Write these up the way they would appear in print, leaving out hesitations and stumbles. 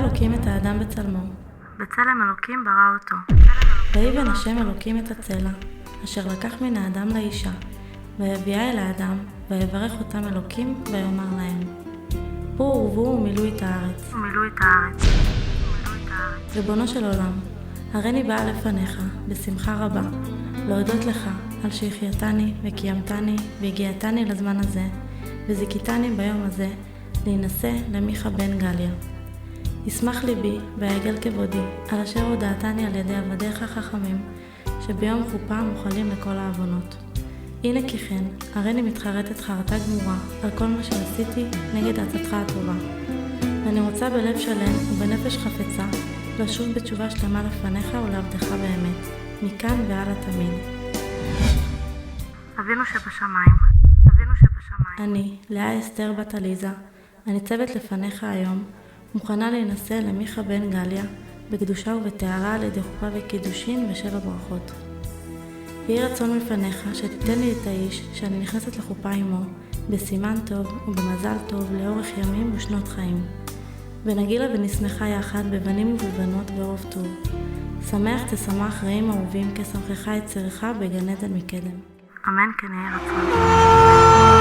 אלוקים את האדם בצלמו. בצלם אלוקים ברא אותו. ויבן השם אלוקים את הצלע, אשר לקח מן האדם לאישה, ויביאה אל האדם, ויברך אותם אלוקים, ויאמר להם, בואו ורבו ומילאו את הארץ. ריבונו של עולם, הריני באה לפניך בשמחה רבה, להודות לך על שהחייתני וקיימתני והגיעתני לזמן הזה, וזיכיתני ביום הזה להינשא למיכה בן גליה. ישמח ליבי ויגל כבודי על אשר הודעתני על ידי עבדיך חכמים, שביום חופה מוכלים לכל העוונות. הנה כי כן, הריני מתחרטת חרטה גמורה על כל מה שעשיתי נגד עצתך הטובה. ואני רוצה בלב שלם ובנפש חפצה לשוב בתשובה שלמה לפניך ולעבדך באמת, מכאן והלאה תמיד. אבינו שבשמיים. אני, לאה אסתר בת עליזה, הניצבת לפניך היום, מוכנה להינשא למיכה בן גליה, בקדושה ובטהרה על ידי חופה וקידושין ושבע ברכות. יהי רצון מפניך שתיתן לי את האיש שאני נכנסת לחופה עמו, בסימן טוב ובמזל טוב לאורך ימים ושנות חיים. ונגילה ונשמחה יחד בבנים ובבנות ורוב טוב. שמח תשמח רעים אהובים כשמחך את צריך בגן עדן מקדם. אמן כן יהי רצון.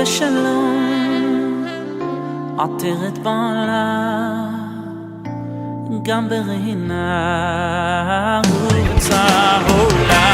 בשלום עטרת בעלה גם ברהינה רוצה עולה